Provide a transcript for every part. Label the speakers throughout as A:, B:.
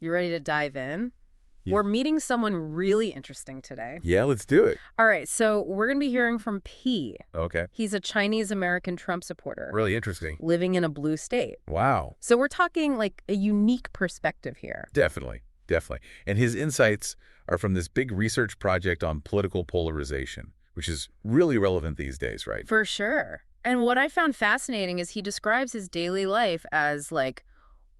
A: You ready to dive in?
B: Yeah.
A: We're meeting someone really interesting today.
B: Yeah, let's do it.
A: All right, so we're going to be hearing from P.
B: Okay.
A: He's a Chinese-American Trump supporter
B: Really interesting.
A: living in a blue state.
B: Wow.
A: So we're talking like a unique perspective here.
B: Definitely. Definitely. And his insights are from this big research project on political polarization, which is really relevant these days, right?
A: For sure. And what I found fascinating is he describes his daily life as like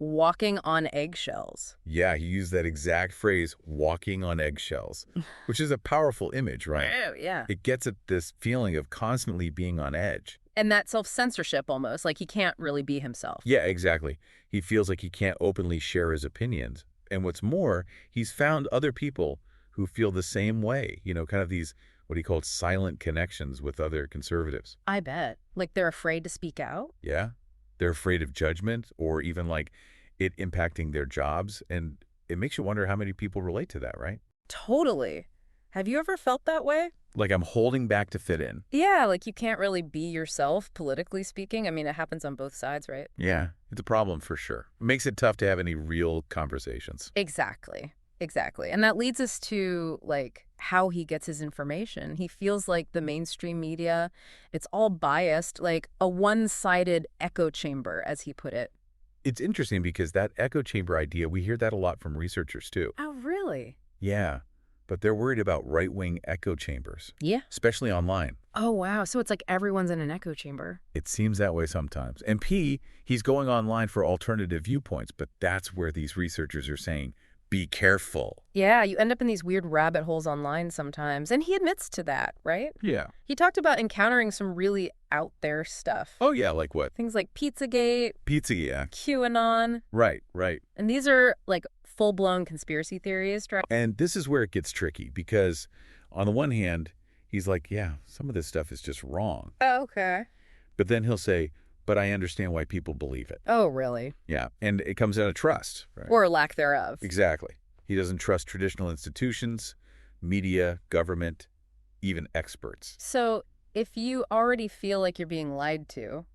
A: walking on eggshells.
B: Yeah, he used that exact phrase, walking on eggshells, which is a powerful image, right?
A: Oh, yeah.
B: It gets at this feeling of constantly being on edge.
A: And that self-censorship almost, like he can't really be himself.
B: Yeah, exactly. He feels like he can't openly share his opinions. And what's more, he's found other people who feel the same way, kind of these, what he called silent connections with other conservatives.
A: I bet. Like they're afraid to speak out?
B: Yeah. They're afraid of judgment or even like it impacting their jobs. And it makes you wonder how many people relate to that, right?
A: Totally. Have you ever felt that way?
B: Like I'm holding back to fit in.
A: Yeah, like you can't really be yourself, politically speaking. I mean, it happens on both sides, right?
B: Yeah, it's a problem for sure. It makes it tough to have any real conversations.
A: Exactly. Exactly. And that leads us to, like, how he gets his information. He feels like the mainstream media, it's all biased, like a one-sided echo chamber, as he put it.
B: It's interesting because that echo chamber idea, we hear that a lot from researchers too.
A: Oh, really?
B: Yeah, but they're worried about right-wing echo chambers,
A: Yeah.
B: especially online.
A: Oh, wow. So it's like everyone's in an echo chamber.
B: It seems that way sometimes. And P, he's going online for alternative viewpoints, but that's where these researchers are saying, be careful.
A: Yeah, you end up in these weird rabbit holes online sometimes. And he admits to that, right?
B: Yeah.
A: He talked about encountering some really out there stuff.
B: Oh, yeah, like what?
A: Things like Pizzagate,
B: Pizza, yeah.
A: QAnon.
B: Right, right.
A: And these are like full-blown conspiracy theories, right?
B: And this is where it gets tricky because on the one hand, he's like, yeah, some of this stuff is just wrong.
A: Oh, okay.
B: But then he'll say, but I understand why people believe it.
A: Oh, really?
B: Yeah, and it comes out of trust, right?
A: Or lack thereof.
B: Exactly. He doesn't trust traditional institutions, media, government, even experts.
A: So if you already feel like you're being lied to,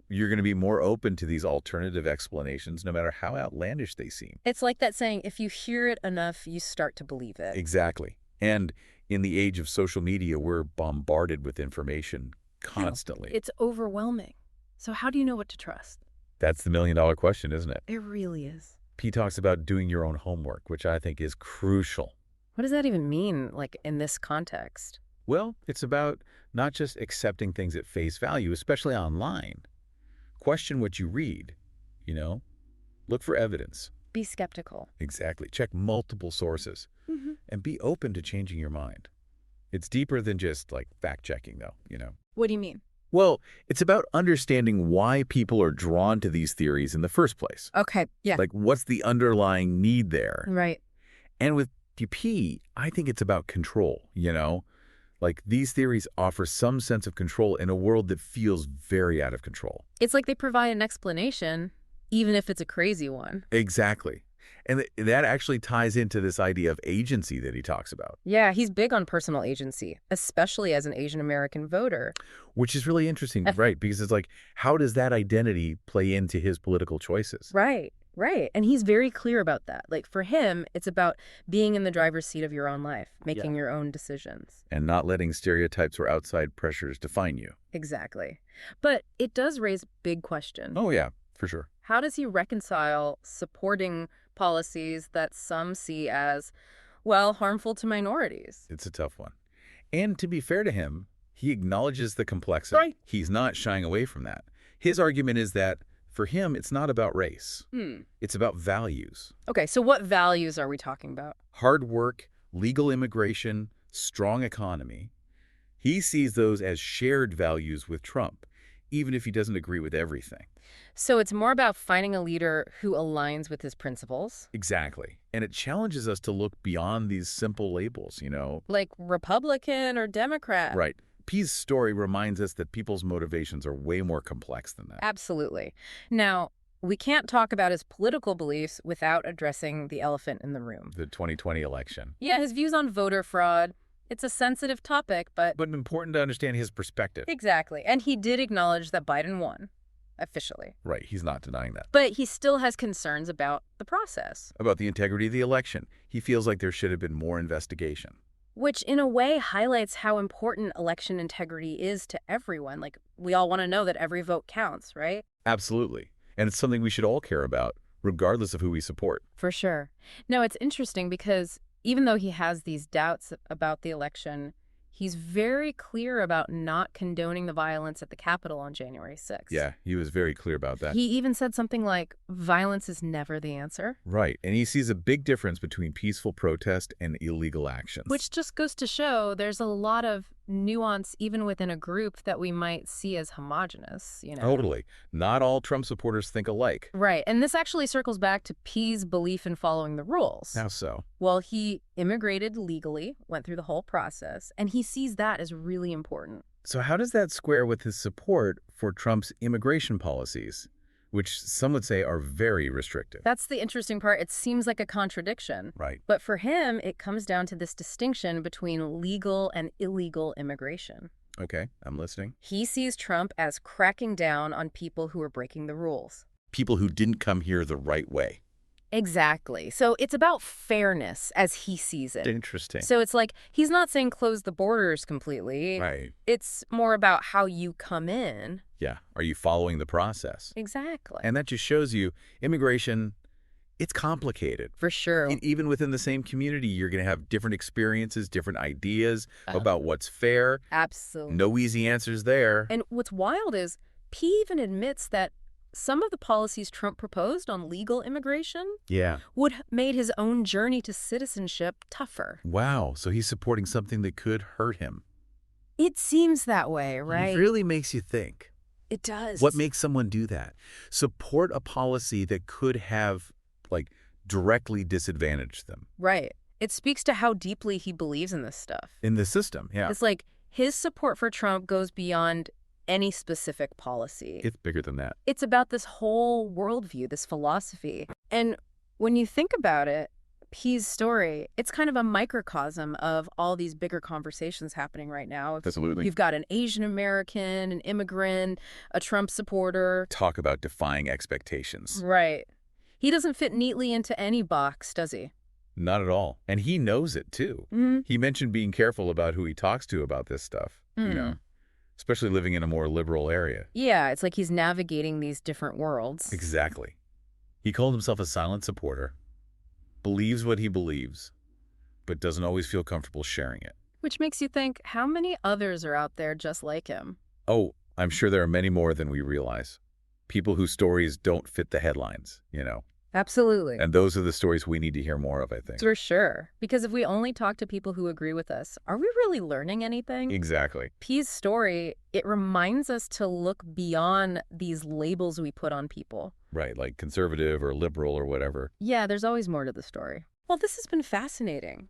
B: You're going to be more open to these alternative explanations no matter how outlandish they seem.
A: it's like that saying, if you hear it enough, you start to believe it.
B: Exactly. And in the age of social media, we're bombarded with information constantly.
A: It's overwhelming. So how do you know what to trust?
B: That's the million-dollar question, isn't it?
A: It really is.
B: P talks about doing your own homework, which I think is crucial.
A: What does that even mean, like, in this context?
B: Well, it's about not just accepting things at face value, especially online. Question what you read, Look for evidence.
A: Be skeptical.
B: Exactly. Check multiple sources. And be open to changing your mind. It's deeper than just, like, fact-checking, though,
A: What do you mean?
B: Well, it's about understanding why people are drawn to these theories in the first place.
A: Okay, yeah.
B: Like, what's the underlying need there?
A: Right.
B: And with P, I think it's about control, Like, these theories offer some sense of control in a world that feels very out of control.
A: It's like they provide an explanation, even if it's a crazy one.
B: Exactly. And that actually ties into this idea of agency that he talks about.
A: Yeah, he's big on personal agency, especially as an Asian American voter.
B: Which is really interesting, right? Because it's like, how does that identity play into his political choices?
A: Right, right. And he's very clear about that. Like, for him, it's about being in the driver's seat of your own life, making your own decisions.
B: And not letting stereotypes or outside pressures define you.
A: Exactly. But it does raise a big question.
B: Oh, yeah, for sure.
A: How does he reconcile supporting policies that some see as, well, harmful to minorities?
B: It's a tough one. And to be fair to him, he acknowledges the complexity.
A: Right.
B: He's not shying away from that. His argument is that for him, it's not about race. It's about values.
A: Okay, so what values are we talking about?
B: Hard work, legal immigration, strong economy. He sees those as shared values with Trump, even if he doesn't agree with everything.
A: So it's more about finding a leader who aligns with his principles?
B: Exactly. And it challenges us to look beyond these simple labels,
A: Like Republican or Democrat?
B: Right. P's story reminds us that people's motivations are way more complex than that.
A: Absolutely. Now, we can't talk about his political beliefs without addressing the elephant in the room.
B: The 2020 election.
A: Yeah, his views on voter fraud. It's a sensitive topic, but
B: But important to understand his perspective.
A: exactly. And he did acknowledge that Biden won. officially.
B: Right, he's not denying that.
A: But he still has concerns about the process,
B: About the integrity of the election, he feels like there should have been more investigation.
A: which in a way highlights how important election integrity is to everyone. Like, we all want to know that every vote counts, right?
B: Absolutely. And it's something we should all care about, regardless of who we support.
A: For sure. No, it's interesting because even though he has these doubts about the election, he's very clear about not condoning the violence at the Capitol on January 6th.
B: Yeah, he was very clear about that.
A: He even said something like, violence is never the answer.
B: Right, and he sees a big difference between peaceful protest and illegal actions.
A: Which just goes to show there's a lot of nuance even within a group that we might see as homogenous, you know?
B: Totally. Not all Trump supporters think alike.
A: Right, and this actually circles back to P's belief in following the rules.
B: How so?
A: Well, he immigrated legally, went through the whole process, and he sees that as really important.
B: So how does that square with his support for Trump's immigration policies, which some would say are very restrictive?
A: That's the interesting part. It seems like a contradiction.
B: Right.
A: But for him, it comes down to this distinction between legal and illegal immigration.
B: Okay, I'm listening.
A: He sees Trump as cracking down on people who are breaking the rules.
B: People who didn't come here the right way.
A: Exactly. So it's about fairness as he sees it.
B: Interesting.
A: So it's like he's not saying close the borders completely.
B: Right.
A: It's more about how you come in.
B: Yeah. Are you following the process?
A: Exactly.
B: And that just shows you immigration, it's complicated.
A: For sure.
B: And even within the same community, you're going to have different experiences, different ideas about what's fair.
A: Absolutely.
B: No easy answers there.
A: And what's wild is P even admits that some of the policies Trump proposed on legal immigration would have made his own journey to citizenship tougher.
B: Wow. So he's supporting something that could hurt him.
A: It seems that way, right?
B: It really makes you think.
A: It does.
B: What makes someone do that? Support a policy that could have, like, directly disadvantaged them.
A: Right. It speaks to how deeply he believes in this stuff.
B: In the system, yeah.
A: It's like his support for Trump goes beyond any specific policy.
B: It's bigger than that.
A: It's about this whole worldview, this philosophy. And when you think about it, P's story, it's kind of a microcosm of all these bigger conversations happening right now.
B: Absolutely.
A: You've got an Asian American, an immigrant, a Trump supporter.
B: Talk about defying expectations.
A: Right. He doesn't fit neatly into any box, does he?
B: Not at all. And he knows it, too. He mentioned being careful about who he talks to about this stuff, you know, especially living in a more liberal area.
A: Yeah, it's like he's navigating these different worlds.
B: Exactly. He called himself a silent supporter, believes what he believes, but doesn't always feel comfortable sharing it.
A: Which makes you think, how many others are out there just like him?
B: Oh, I'm sure there are many more than we realize. People whose stories don't fit the headlines, you know.
A: Absolutely.
B: And those are the stories we need to hear more of, I think.
A: For sure. Because if we only talk to people who agree with us, are we really learning anything?
B: Exactly.
A: P's story, it reminds us to look beyond these labels we put on people.
B: Right, like conservative or liberal or whatever.
A: Yeah, there's always more to the story. Well, this has been fascinating.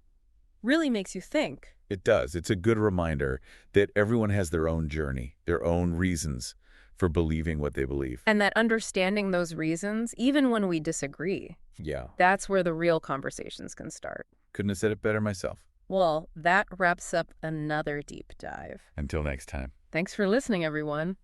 A: Really makes you think.
B: It does. It's a good reminder that everyone has their own journey, their own reasons for believing what they believe.
A: And that understanding those reasons, even when we disagree,
B: Yeah.
A: that's where the real conversations can start.
B: Couldn't have said it better myself.
A: Well, that wraps up another deep dive.
B: Until next time.
A: Thanks for listening, everyone.